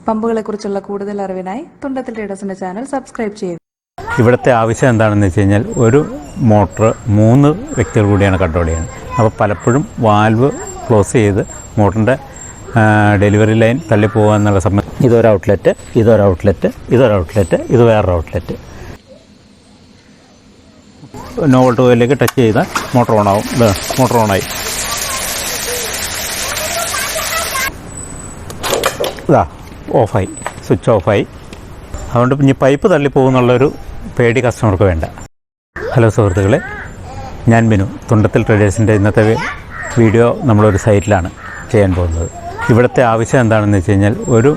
പമ്പുകളെക്കുറിച്ചുള്ള കൂടുതൽ അറിവിനായി Thundathil ട്രേഡേഴ്സിൻ്റെ channel subscribe ചെയ്യുക. ഇവിടുത്തെ ആവശ്യം എന്താണെന്ന് വെച്ച് കഴിഞ്ഞാൽ ഒരു മോട്ടർ 3 വ്യക്തികൾ കൂടിയാണ് കൺട്രോൾ ചെയ്യുന്നത്. അപ്പോൾ പലപ്പോഴും വാൽവ് ക്ലോസ് ചെയ്ത് മോട്ടറിൻ്റെ ഡെലിവറി ലൈൻ തള്ളിപ്പോകുക എന്നുള്ള സംബന്ധം ഇതൊരു ഔട്ട്ലെറ്റ്, ഇതൊരു ഔട്ട്ലെറ്റ്, ഇതൊരു ഔട്ട്ലെറ്റ്, ഇത് വേറൊരു ഔട്ട്ലെറ്റ്. നോ വോൾട്ട് കോയിലേക്ക് ടച്ച് ചെയ്താൽ മോട്ടർ ഓണാവും. മോട്ടർ ഓണായി. ഇതാ ഓഫായി, സ്വിച്ച് ഓഫായി. അതുകൊണ്ട് ഇനി പൈപ്പ് തള്ളിപ്പോകുന്നുള്ളൊരു പേടി കസ്റ്റമർക്ക് വേണ്ട. ഹലോ സുഹൃത്തുക്കളെ, ഞാൻ ബിനു. തുണ്ടത്തിൽ ട്രേഡേഴ്സിൻ്റെ ഇന്നത്തെ വീഡിയോ നമ്മളൊരു സൈറ്റിലാണ് ചെയ്യാൻ പോകുന്നത്. ഇവിടുത്തെ ആവശ്യം എന്താണെന്ന് വെച്ച് കഴിഞ്ഞാൽ ഒരു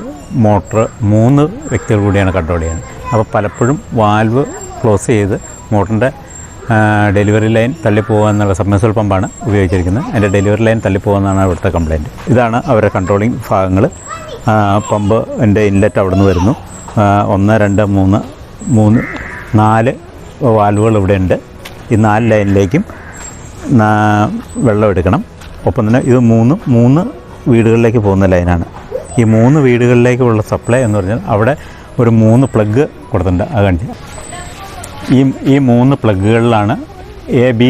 മോട്ടർ 3 വ്യക്തികൾ കൂടിയാണ് കൺട്രോൾ ചെയ്യുന്നത്. അപ്പോൾ പലപ്പോഴും വാൽവ് ക്ലോസ് ചെയ്ത് മോട്ടറിൻ്റെ ഡെലിവറി ലൈൻ തള്ളിപ്പോകുക എന്നുള്ള സബ്മെർസിബിൾ പമ്പാണ് ഉപയോഗിച്ചിരിക്കുന്നത്. അതിൻ്റെ ഡെലിവറി ലൈൻ തള്ളിപ്പോകുന്നതാണ് ഇവിടുത്തെ കംപ്ലയിൻറ്റ്. ഇതാണ് അവരുടെ കൺട്രോളിങ് ഭാഗങ്ങൾ. പമ്പ് എൻ്റെ ഇൻലെറ്റ് അവിടെ നിന്ന് വരുന്നു. 1, 2, 3, 4 വാൽവുകൾ ഇവിടെ ഉണ്ട്. ഈ 4 ലൈനിലേക്കും വെള്ളം എടുക്കണം. ഒപ്പം തന്നെ ഇത് 3 വീടുകളിലേക്ക് പോകുന്ന ലൈനാണ്. ഈ 3 വീടുകളിലേക്കുള്ള സപ്ലൈ എന്ന് പറഞ്ഞാൽ അവിടെ ഒരു 3 പ്ലഗ് കൊടുത്തിട്ടുണ്ട്. അത് കാണിച്ച് ഈ 3 പ്ലഗുകളിലാണ് A, B,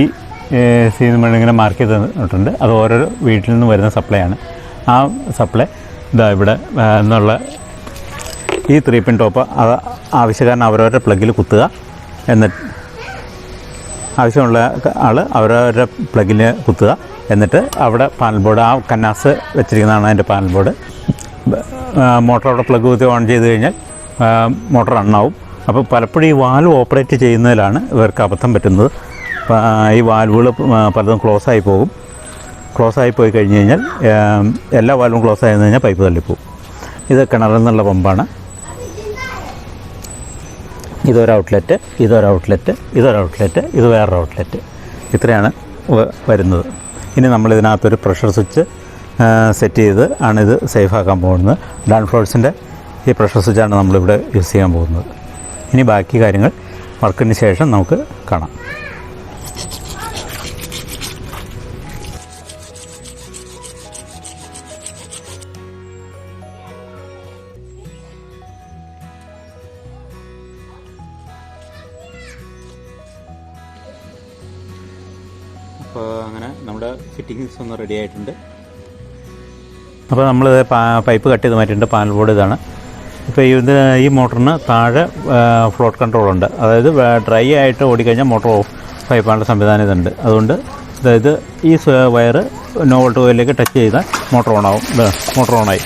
C ഇങ്ങനെ മാർക്ക് ചെയ്തിട്ടുണ്ട്. അത് ഓരോരോ വീട്ടിൽ നിന്ന് വരുന്ന സപ്ലൈ ആണ്. ആ സപ്ലൈ ഇതാ ഇവിടെ എന്നുള്ള ഈ 3 പിൻ ടോപ്പ് അത് ആവശ്യക്കാരൻ അവരവരുടെ പ്ലഗിൽ കുത്തുക. എന്നിട്ട് ആവശ്യമുള്ള ആൾ അവരവരുടെ പ്ലഗിൽ കുത്തുക. എന്നിട്ട് അവിടെ പാനൽ ബോർഡ്, ആ കന്നാസ് വെച്ചിരിക്കുന്നതാണ് അതിൻ്റെ പാനൽ ബോർഡ്. മോട്ടർ അവിടെ പ്ലഗ് കുത്തി ഓൺ ചെയ്ത് കഴിഞ്ഞാൽ മോട്ടർ റണ്ണാവും. അപ്പോൾ പലപ്പോഴും ഈ വാൽവ് ഓപ്പറേറ്റ് ചെയ്യുന്നതിലാണ് ഇവർക്ക് അബദ്ധം പറ്റുന്നത്. ഈ വാൽവുകൾ പലതും ക്ലോസായി പോകും. ക്ലോസായി പോയി കഴിഞ്ഞ് കഴിഞ്ഞാൽ എല്ലാ വാൽവും ക്ലോസ് ആയി കഴിഞ്ഞാൽ പൈപ്പ് തള്ളിപ്പോവും. ഇത് കിണറിൽ നിന്നുള്ള പമ്പാണ്. ഇതൊരു ഔട്ട്ലെറ്റ്, ഇതൊരു ഔട്ട്ലെറ്റ്, ഇതൊരു ഔട്ട്ലെറ്റ്, ഇത് വേറൊരു ഔട്ട്ലെറ്റ്. ഇത്രയാണ് വരുന്നത്. ഇനി നമ്മളിതിനകത്തൊരു പ്രഷർ സ്വിച്ച് സെറ്റ് ചെയ്ത് ആണിത് സേഫാക്കാൻ പോകുന്നത്. ഡാൻഫ്ലോഴ്സിൻ്റെ ഈ പ്രഷർ സ്വിച്ചാണ് നമ്മളിവിടെ യൂസ് ചെയ്യാൻ പോകുന്നത്. ഇനി ബാക്കി കാര്യങ്ങൾ വർക്കിന് ശേഷം നമുക്ക് കാണാം. അപ്പോൾ അങ്ങനെ നമ്മുടെ ഫിറ്റിങ്സ് ഒന്ന് റെഡി ആയിട്ടുണ്ട്. അപ്പോൾ നമ്മൾ പൈപ്പ് കട്ട് ചെയ്ത് മാറ്റിയിട്ടുണ്ട്. പാനൽ ബോർഡ് ഇതാണ്. ഇപ്പോൾ ഈ മോട്ടറിന് താഴെ ഫ്ലോട്ട് കൺട്രോളുണ്ട്. അതായത് ഡ്രൈ ആയിട്ട് ഓടിക്കഴിഞ്ഞാൽ മോട്ടർ ഓഫ് ആകാനുള്ള സംവിധാനം ഇതുണ്ട്. അതുകൊണ്ട് അതായത് ഈ വയർ നോ വോൾട്ട് കോയിലേക്ക് ടച്ച് ചെയ്താൽ മോട്ടർ ഓണാവും. മോട്ടർ ഓണായി.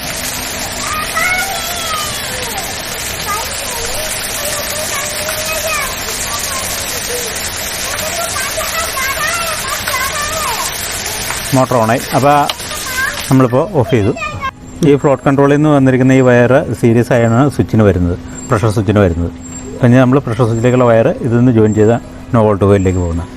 മോട്ടർ ഓണായി. അപ്പോൾ നമ്മളിപ്പോൾ ഓഫ് ചെയ്തു. ഈ ഫ്ലോട്ട് കൺട്രോളിൽ നിന്ന് വന്നിരിക്കുന്ന ഈ വയർ സീരീസ് ആയാണ് സ്വിച്ചിന് വരുന്നത്, പ്രഷർ സ്വിച്ചിന് വരുന്നത്. പിന്നെ നമ്മൾ പ്രഷർ സ്വിച്ചിലേക്കുള്ള വയർ ഇതിൽ നിന്ന് ജോയിൻ ചെയ്ത നോ വോൾട്ട് കോയിലേക്ക് പോകുന്നത്.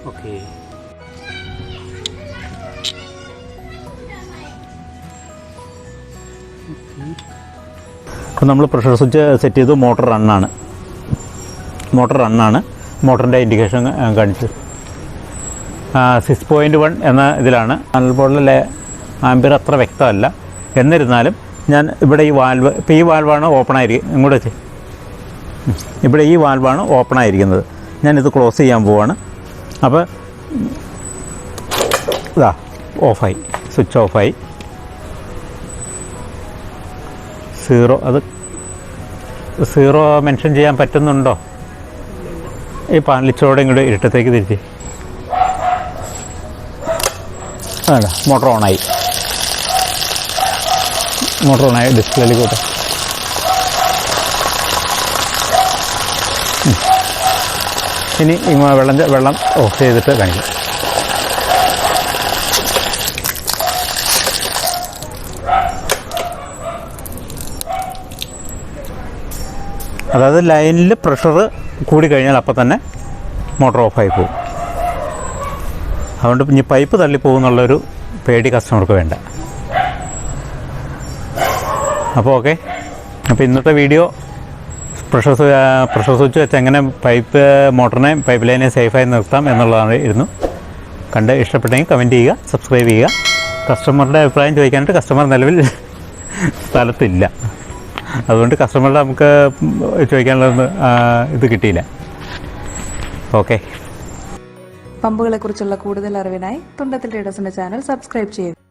ഓക്കെ, അപ്പോൾ നമ്മൾ പ്രഷർ സ്വിച്ച് സെറ്റ് ചെയ്തു. മോട്ടർ റണ്ണാണ്. മോട്ടറിൻ്റെ ഇൻഡിക്കേഷൻ കാണിച്ചു 6.1 എന്ന ഇതിലാണ്. പാനൽ ബോർഡിലെ ആംപിയർ അത്ര വ്യക്തമല്ല. എന്നിരുന്നാലും ഞാൻ ഇവിടെ ഈ വാൽവ്, ഇപ്പോൾ ഈ വാൽവാണ് ഓപ്പൺ ആയിരിക്കും. ഇങ്ങോട്ട് വെച്ച് ഇവിടെ ഈ വാൽവാണ് ഓപ്പൺ ആയിരിക്കുന്നത്. ഞാനിത് ക്ലോസ് ചെയ്യാൻ പോവാണ്. അപ്പോൾ ഇതാ ഓഫായി, സ്വിച്ച് ഓഫായി. 0 അത് 0 മെൻഷൻ ചെയ്യാൻ പറ്റുന്നുണ്ടോ? ഈ പാനലിച്ചോടെ ഇങ്ങോട്ട് ഇരുട്ടത്തേക്ക് തിരിച്ച് അല്ല, മോട്ടർ ഓണായി. ഡിസ്പ്ലേയിലേക്ക് പോട്ടെ. ഇനി വെള്ളം ഓഫ് ചെയ്തിട്ട് കാണിക്കാം. അതായത് ലൈനിൽ പ്രഷർ കൂടിക്കഴിഞ്ഞാൽ അപ്പം തന്നെ മോട്ടോർ ഓഫായി പോകും. അതുകൊണ്ട് ഇനി പൈപ്പ് തള്ളിപ്പോകുന്നുള്ളൊരു പേടി കസ്റ്റമർക്ക് വേണ്ട. അപ്പോൾ ഓക്കെ. അപ്പോൾ ഇന്നത്തെ വീഡിയോ പ്രഷർ സ്വിച്ച് വെച്ച് എങ്ങനെ മോട്ടറിനെ പൈപ്പ് ലൈനെ സേഫായി നിർത്താം എന്നുള്ളതാണ് കണ്ട് ഇഷ്ടപ്പെട്ടെങ്കിൽ കമൻറ്റ് ചെയ്യുക, സബ്സ്ക്രൈബ് ചെയ്യുക. കസ്റ്റമറുടെ അഭിപ്രായം ചോദിക്കാനായിട്ട് കസ്റ്റമർ നിലവിൽ സ്ഥലത്തില്ല. അതുകൊണ്ട് കസ്റ്റമറുടെ നമുക്ക് ചോദിക്കാനുള്ള ഇത് കിട്ടിയില്ല. ഓക്കെ. പമ്പുകളെക്കുറിച്ചുള്ള കൂടുതൽ അറിവിനായി തുണ്ടത്തിൽ ട്രേഡേഴ്സിൻ്റെ ചാനൽ സബ്സ്ക്രൈബ് ചെയ്യുക.